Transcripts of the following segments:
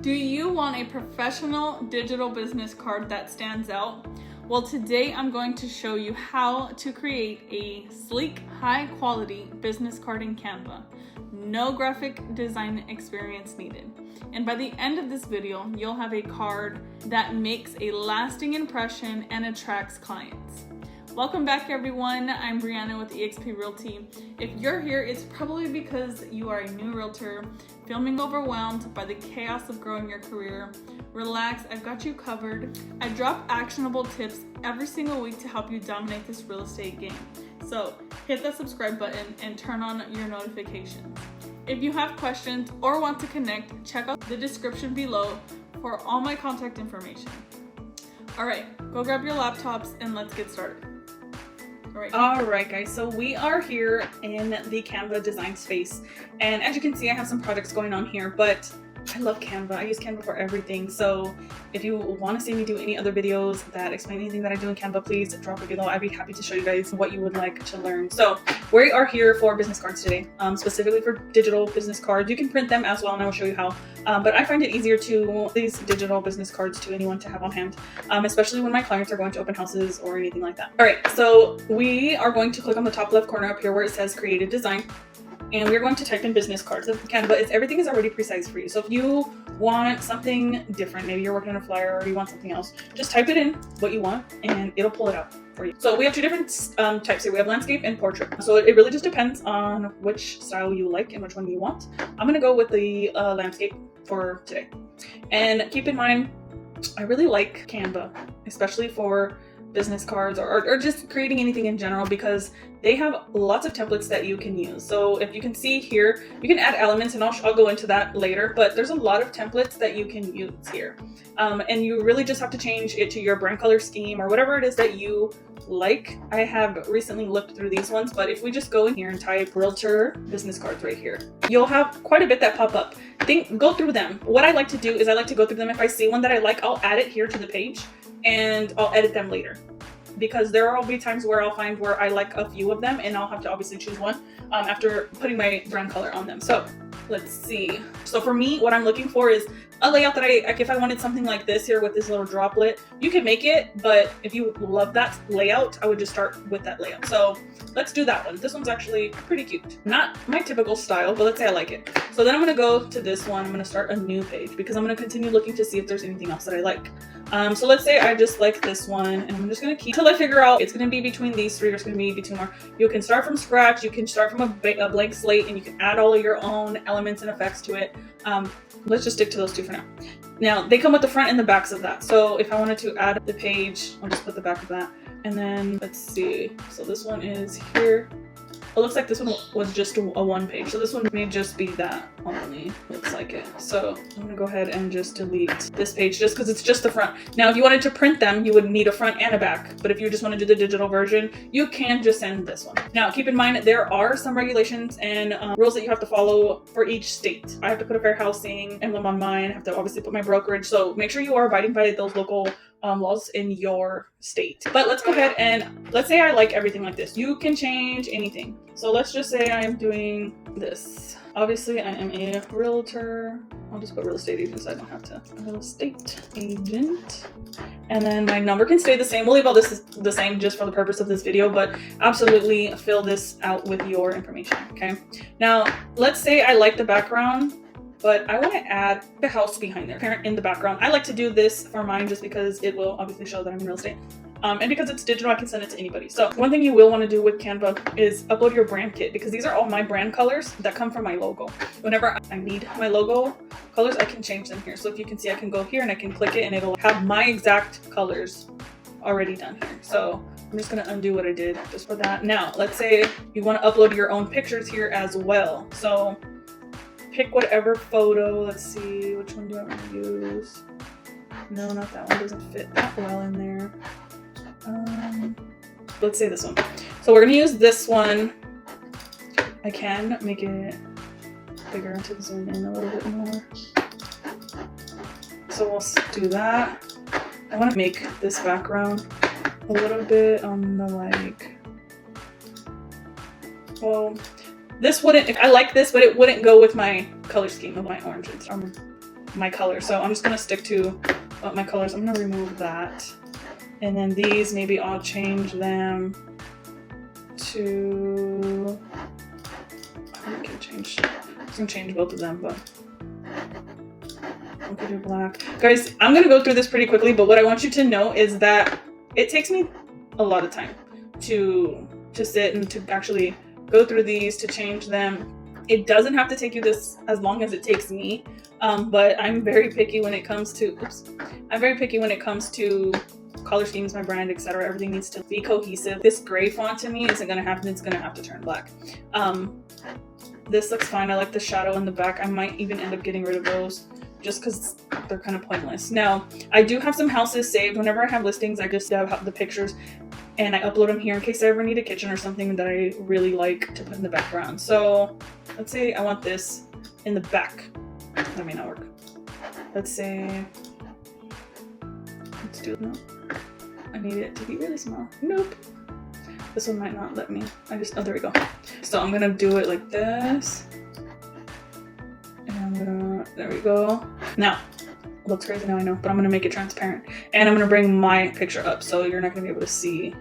Do you want a professional digital business card that stands out? Well, today I'm going to show you how to create a sleek, high quality business card in Canva. No graphic design experience needed. And by the end of this video, you'll have a card that makes a lasting impression and attracts clients. Welcome back, everyone. I'm Brianna with eXp Realty. If you're here, it's probably because you are a new realtor, feeling overwhelmed by the chaos of growing your career. Relax, I've got you covered. I drop actionable tips every single week to help you dominate this real estate game. So hit that subscribe button and turn on your notifications. If you have questions or want to connect, check out the description below for all my contact information. All right, go grab your laptops and let's get started. All right, guys, so we are here in the Canva design space, and as you can see, I have some projects going on here, but I love Canva. I use Canva for everything. So if you want to see me do any other videos that explain anything that I do in Canva, please drop it below. I'd be happy to show you guys what you would like to learn. So we are here for business cards today, specifically for digital business cards. You can print them as well, and I will show you how. But I find it easier to these digital business cards to anyone to have on hand, especially when my clients are going to open houses or anything like that. All right, so we are going to click on the top left corner up here where it says Create a Design. And we're going to type in business cards. Canva, everything is already precise for you. So if you want something different, maybe you're working on a flyer or you want something else, just type it in what you want and it'll pull it out for you. So we have two different types here. We have landscape and portrait. So it really just depends on which style you like and which one you want. I'm gonna go with the landscape for today. And keep in mind, I really like Canva, especially for business cards or just creating anything in general, because they have lots of templates that you can use. So if you can see here, you can add elements, and I'll go into that later, but there's a lot of templates that you can use here. And you really just have to change it to your brand color scheme or whatever it is that you like. I have recently looked through these ones, but if we just go in here and type Realtor business cards right here, you'll have quite a bit that pop up. Go through them. What I like to do is I like to go through them. If I see one that I like, I'll add it here to the page and I'll edit them later, because there will be times where I'll find where I like a few of them and I'll have to obviously choose one after putting my brand color on them. So let's see. So for me, what I'm looking for is a layout that if I wanted something like this here with this little droplet, you can make it, but if you love that layout, I would just start with that layout. So let's do that one. This one's actually pretty cute. Not my typical style, but let's say I like it. So then I'm gonna go to this one. I'm gonna start a new page because I'm gonna continue looking to see if there's anything else that I like. So let's say I just like this one, and I'm just gonna keep till I figure out it's gonna be between these three, or it's gonna be between more. You can start from scratch, you can start from a blank slate, and you can add all of your own elements and effects to it. Let's just stick to those two for now. Now, they come with the front and the backs of that. So if I wanted to add the page, I'll just put the back of that. And then let's see. So this one is here. It looks like this one was just a one page. So this one may just be that only. Looks like it. So I'm gonna go ahead and just delete this page just because it's just the front. Now, if you wanted to print them, you would need a front and a back. But if you just want to do the digital version, you can just send this one. Now, keep in mind, there are some regulations and rules that you have to follow for each state. I have to put a fair housing emblem on mine. I have to obviously put my brokerage. So make sure you are abiding by those local laws in your state. But let's go ahead and let's say I like everything like this. You can change anything. So let's just say I am doing this. Obviously, I am a realtor. I'll just put real estate agent so I don't have to. Real estate agent. And then my number can stay the same. We'll leave all this the same just for the purpose of this video, but absolutely fill this out with your information, okay? Now, let's say I like the background, but I want to add the house behind there, parent in the background. I like to do this for mine just because it will obviously show that I'm in real estate. And because it's digital, I can send it to anybody. So one thing you will want to do with Canva is upload your brand kit, because these are all my brand colors that come from my logo. Whenever I need my logo colors, I can change them here. So if you can see, I can go here and I can click it and it'll have my exact colors already done here. So I'm just going to undo what I did just for that. Now, let's say you want to upload your own pictures here as well. So pick whatever photo. Let's see, which one do I want to use? No, not that one. Doesn't fit that well in there. Let's say this one. So we're going to use this one. I can make it bigger to zoom in a little bit more. So we'll do that. I want to make this background a little bit on the well, this wouldn't, if I like this, but it wouldn't go with my color scheme of my oranges. my color. So I'm just gonna stick to my colors. I'm gonna remove that. And then these, maybe I'll change them to, I can change, I'm gonna change both of them, but I'm gonna do black. Guys, I'm gonna go through this pretty quickly, but what I want you to know is that it takes me a lot of time to sit and to actually go through these, to change them. It doesn't have to take you this as long as it takes me, but I'm very picky when it comes to, I'm very picky when it comes to color schemes, my brand, etc. Everything needs to be cohesive. This gray font to me isn't gonna happen. It's gonna have to turn black. This looks fine. I like the shadow in the back. I might even end up getting rid of those just because they're kind of pointless. Now, I do have some houses saved. Whenever I have listings, I just have the pictures and I upload them here in case I ever need a kitchen or something that I really like to put in the background. So let's say I want this in the back. That may not work. Let's say, let's do it now. I need it to be really small. Nope. This one might not let me. Oh, there we go. So I'm gonna do it like this. And I'm gonna, there we go. Now, it looks crazy now, I know, but I'm gonna make it transparent. And I'm gonna bring my picture up so you're not gonna be able to see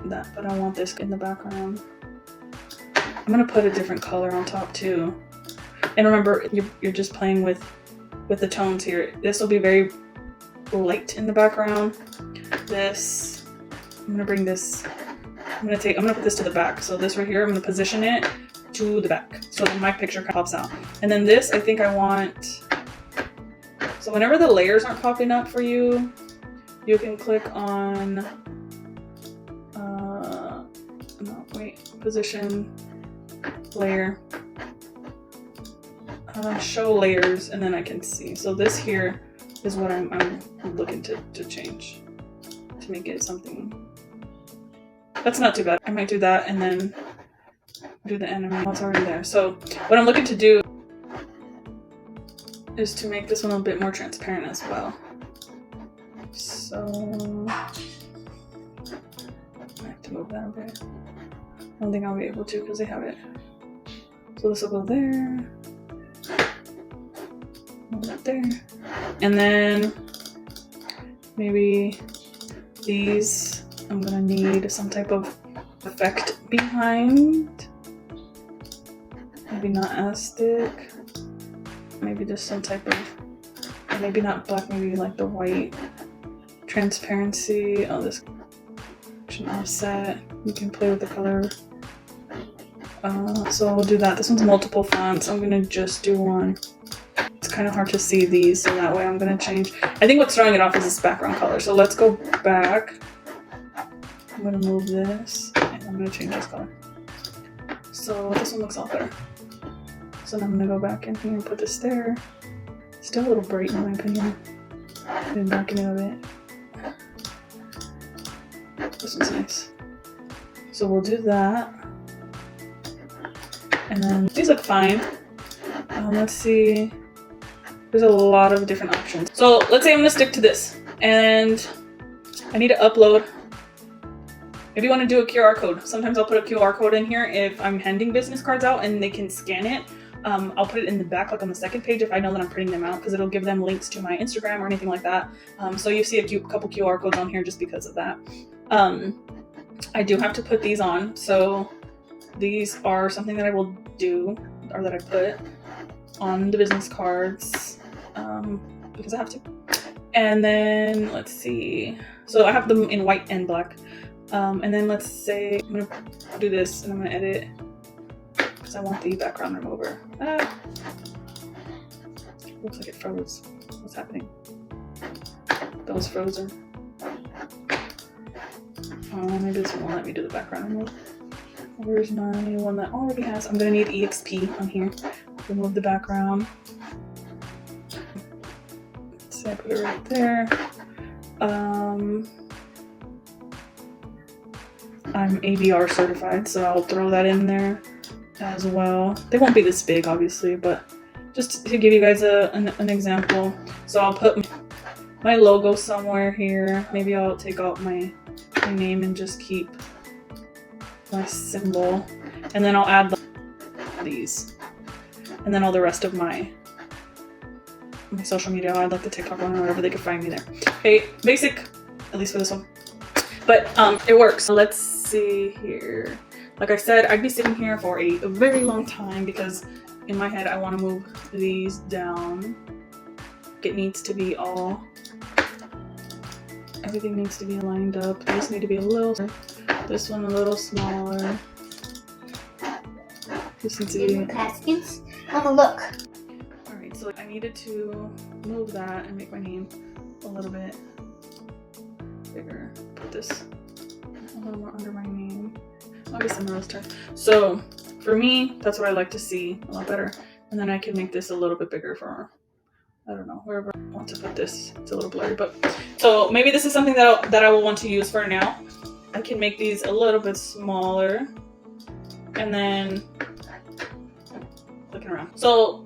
that, but I want this in the background. I'm gonna put a different color on top too. And remember, you're just playing with the tones here. This will be very light in the background. This, I'm gonna bring this, I'm gonna put this to the back. So this right here, I'm gonna position it to the back so that my picture pops out. And then this, I think I want, so whenever the layers aren't popping up for you, you can click on, position, layer, show layers, and then I can see. So this here is what I'm looking to change to make it something that's not too bad. I might do that and then do the enemy. It's already there. So what I'm looking to do is to make this one a bit more transparent as well. So I have to move that a bit. I don't think I'll be able to because they have it. So this will go there. Move that there. And then maybe these, I'm gonna need some type of effect behind. Maybe not as thick. Maybe just some type of, or maybe not black, maybe like the white transparency. Oh, this should offset. You can play with the color. So I'll do that. This one's multiple fonts. I'm gonna just do one. It's kind of hard to see these, so that way I'm gonna change. I think what's throwing it off is this background color. So let's go back. I'm gonna move this and I'm gonna change this color. So this one looks all better. So now I'm gonna go back in here and put this there. Still a little bright in my opinion. Then darken it a bit. This one's nice. So we'll do that. And then these look fine. Let's see. There's a lot of different options. So let's say I'm gonna stick to this and I need to upload. Maybe you want to do a QR code. Sometimes I'll put a QR code in here if I'm handing business cards out and they can scan it. I'll put it in the back, like on the second page, if I know that I'm printing them out, because it'll give them links to my Instagram or anything like that. So you see a couple QR codes on here just because of that. I do have to put these on. So these are something that I will do, or that I put on the business cards, because I have to. And then let's see. So I have them in white and black. And then let's say I'm gonna do this and I'm gonna edit because I want the background remover. Looks like it froze. What's happening? That was frozen. Maybe this one won't let me do the background remove. Where's my one that already has? I'm gonna need EXP on here. Remove the background. So I put it right there. I'm ABR certified, so I'll throw that in there as well. They won't be this big, obviously, but just to give you guys an example. So I'll put my logo somewhere here. Maybe I'll take out my name and just keep my symbol. And then I'll add these. And then all the rest of my my social media. I'd like the TikTok one or whatever, they could find me there. Okay, basic, at least for this one. But it works. So let's see here. Like I said, I'd be sitting here for a very long time because in my head I want to move these down. It needs to be all, everything needs to be lined up. These need to be a little, this one a little smaller. This needs to be caskets. Have a look. Alright, so I needed to move that and make my name a little bit bigger. Put this a little more under my name. I'll get some of those too. So for me, that's what I like to see a lot better. And then I can make this a little bit bigger for, I don't know, wherever I want to put this. It's a little blurry, but so maybe this is something that I will want to use for now. I can make these a little bit smaller, and then looking around. So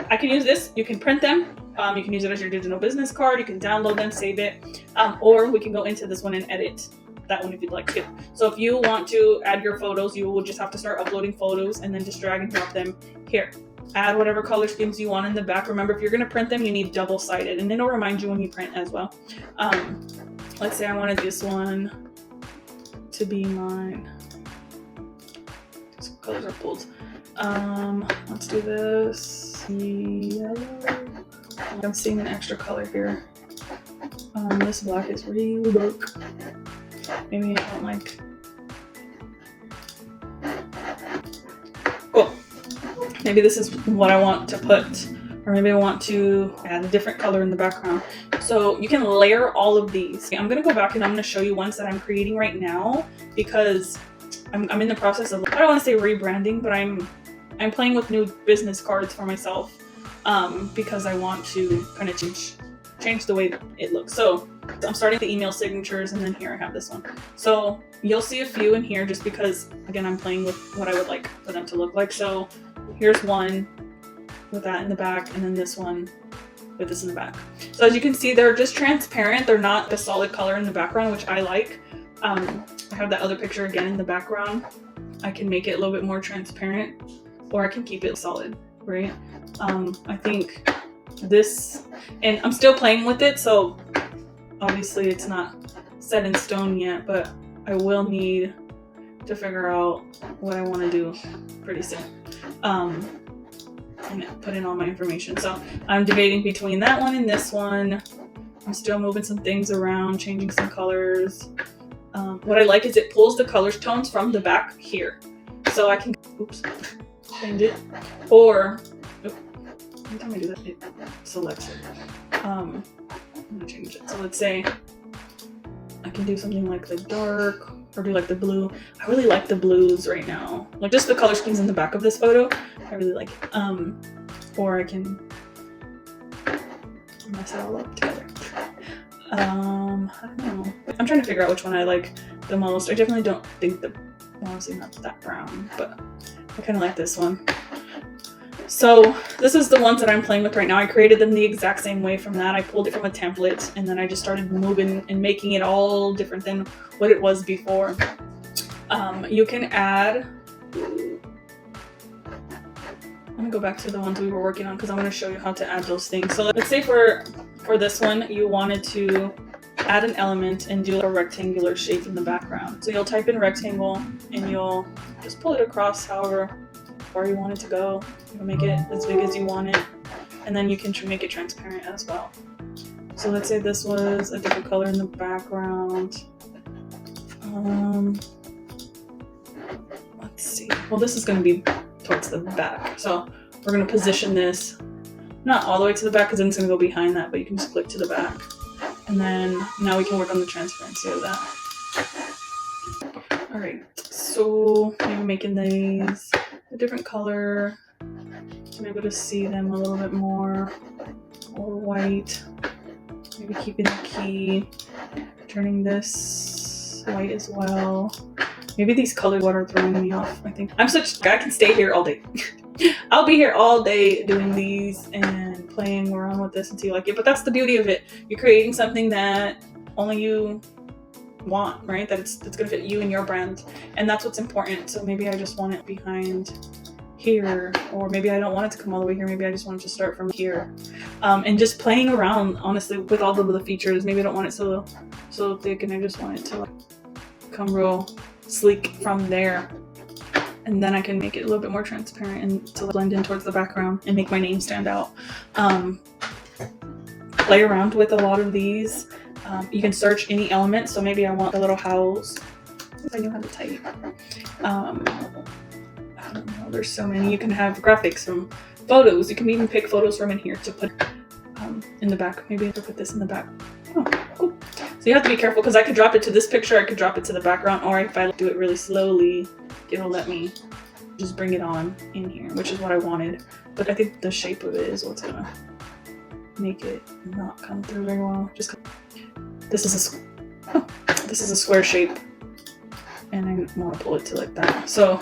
I can use this. You can print them. You can use it as your digital business card. You can download them, save it, or we can go into this one and edit that one if you'd like to. So if you want to add your photos, you will just have to start uploading photos and then just drag and drop them here. Add whatever color schemes you want in the back. Remember, if you're going to print them, you need double-sided, and it'll remind you when you print as well. Let's say I wanted this one to be mine. These colors are pulled. Let's do this yellow. I'm seeing an extra color here. This black is really dark. Maybe I don't like. Cool. Maybe this is what I want to put, or maybe I want to add a different color in the background. So you can layer all of these. I'm gonna go back and I'm gonna show you ones that I'm creating right now because I'm in the process of, I don't want to say rebranding, but I'm playing with new business cards for myself because I want to kind of change the way it looks. So I'm starting the email signatures, and then here I have this one. So you'll see a few in here just because, again, I'm playing with what I would like for them to look like. So here's one with that in the back, and then this one with this in the back. So as you can see, they're just transparent. They're not a solid color in the background, which I like. I have that other picture again in the background. I can make it a little bit more transparent, or I can keep it solid, right? I think this, and I'm still playing with it, so obviously it's not set in stone yet, but I will need to figure out what I want to do pretty soon. And put in all my information. So I'm debating between that one and this one. I'm still moving some things around, changing some colors. What I like is it pulls the color tones from the back here. So I can, oops, change it. Or, every time I do that, it selects it. I'm gonna change it. So let's say I can do something like the dark, or do like the blue. I really like the blues right now. Like just the color schemes in the back of this photo, I really like it. Or I can mess it all up together. I don't know. I'm trying to figure out which one I like the most. I definitely don't think the, well, obviously not that brown, but I kind of like this one. So this is the ones that I'm playing with right now. I created them the exact same way from that. I pulled it from a template, and then I just started moving and making it all different than what it was before. You can add, I'm gonna go back to the ones we were working on because I want to show you how to add those things. So let's say for this one, you wanted to add an element and do a rectangular shape in the background. So you'll type in rectangle and you'll just pull it across however far you want it to go. You'll make it as big as you want it, and then you can make it transparent as well. So let's say this was a different color in the background. Let's see. Well, this is going to be towards the back, so we're going to position this not all the way to the back because then it's going to go behind that, but you can just click to the back, and then now we can work on the transparency of that. All right, so maybe making these a different color to be able to see them a little bit more, or white. Maybe keeping the key, turning this white as well. Maybe these colors are throwing me off. I think I'm such, I can stay here all day. I'll be here all day doing these and playing around with this until you like it. But that's the beauty of it. You're creating something that only you want, right? That's gonna fit you and your brand, and that's what's important. So maybe I just want it behind here, or maybe I don't want it to come all the way here. Maybe I just want it to start from here. And just playing around, honestly, with all of the features. Maybe I don't want it so thick, and I just want it to like come real sleek from there. And then I can make it a little bit more transparent and to blend in towards the background and make my name stand out. Play around with a lot of these. You can search any element. So maybe I want the little house. If I know how to type. I don't know, there's so many. You can have graphics from photos. You can even pick photos from in here to put in the back. Maybe I have to put this in the back. Oh, cool. So you have to be careful because I could drop it to this picture, I could drop it to the background, or if I do it really slowly, it'll let me just bring it on in here, which is what I wanted. But I think the shape of it is what's gonna make it not come through very well. Just this is a square shape, and I want to pull it to like that. So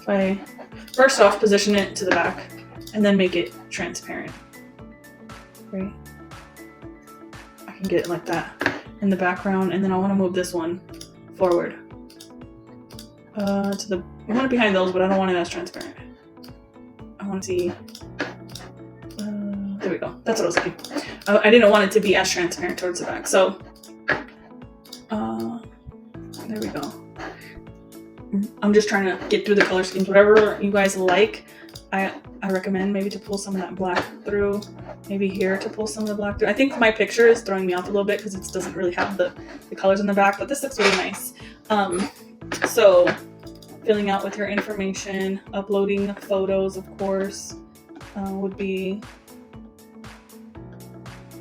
if I first off position it to the back, and then make it transparent, right? I can get it like that in the background, and then I want to move this one forward to the. I want it behind those, but I don't want it as transparent. I want to see. There we go. That's what I was thinking. I didn't want it to be as transparent towards the back, so there we go. I'm just trying to get through the color schemes. Whatever you guys like, I recommend maybe to pull some of that black through. Maybe here to pull some of the black through. I think my picture is throwing me off a little bit because it doesn't really have the colors in the back, but this looks really nice. So filling out with your information, uploading photos, of course, would be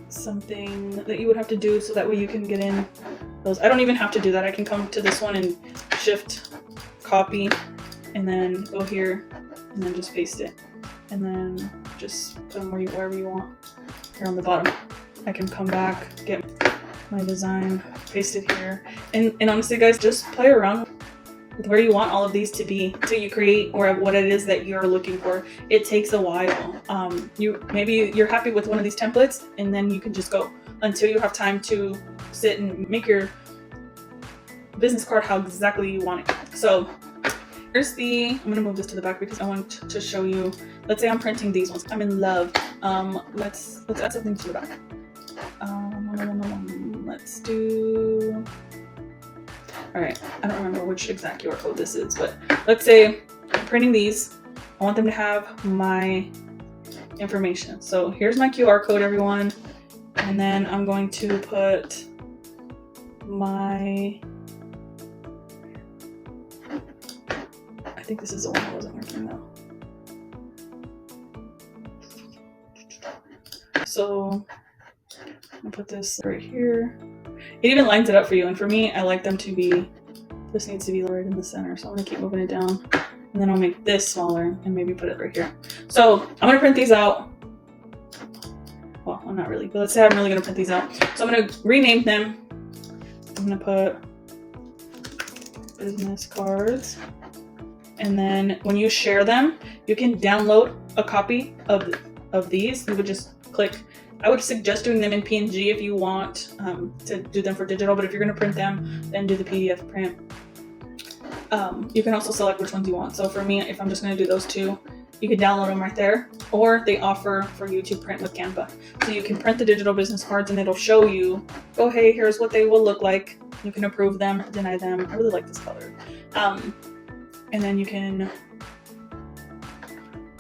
something that you would have to do so that way you can get in those. I don't even have to do that. I can come to this one and shift copy and then go here and then just paste it, and then just put them wherever you want. Here on the bottom, I can come back, get my design, paste it here, and honestly guys, just play around with where you want all of these to be till you create or what it is that you're looking for. It takes a while. Maybe you're happy with one of these templates, and then you can just go until you have time to sit and make your business card how exactly you want it. So here's I'm gonna move this to the back because I want to show you. Let's say I'm printing these ones. I'm in love. Let's add something to the back. Let's do. All right, I don't remember which exact QR code this is, but let's say I'm printing these. I want them to have my information. So here's my QR code, everyone. And then I'm going to put my, I think this is the one that wasn't working though. So I'm gonna put this right here. It even lines it up for you, and for me, I like them to be, this needs to be right in the center, so I'm gonna keep moving it down, and then I'll make this smaller and maybe put it right here. So I'm gonna print these out. Well, I'm not really, but let's say I'm really gonna print these out. So I'm gonna rename them. I'm gonna put business cards, and then when you share them, you can download a copy of these. You would just click. I would suggest doing them in PNG if you want to do them for digital, but if you're going to print them, then do the PDF print. You can also select which ones you want. So for me, if I'm just going to do those two, you can download them right there, or they offer for you to print with Canva. So you can print the digital business cards and it'll show you, oh, hey, here's what they will look like. You can approve them, deny them. I really like this color. And then you can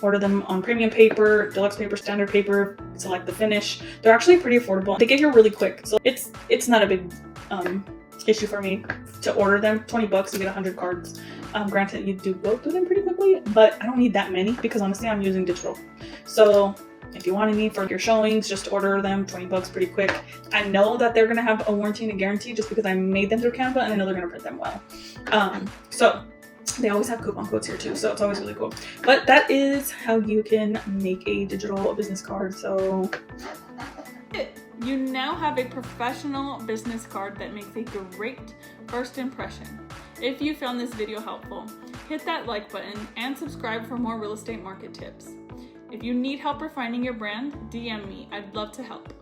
order them on premium paper, deluxe paper, standard paper, select the finish. They're actually pretty affordable. They get here really quick, so it's not a big issue for me to order them. 20 bucks, you get 100 cards. Granted, you do go through them pretty quickly, but I don't need that many because honestly, I'm using digital. So if you want any for your showings, just order them, 20 bucks, pretty quick. I know that they're gonna have a warranty and a guarantee just because I made them through Canva, and I know they're gonna print them well. So they always have coupon codes here too, so it's always really cool. But that is how you can make a digital business card. So you now have a professional business card that makes a great first impression. If you found this video helpful, hit that like button and subscribe for more real estate market tips. If you need help refining your brand, DM me. I'd love to help.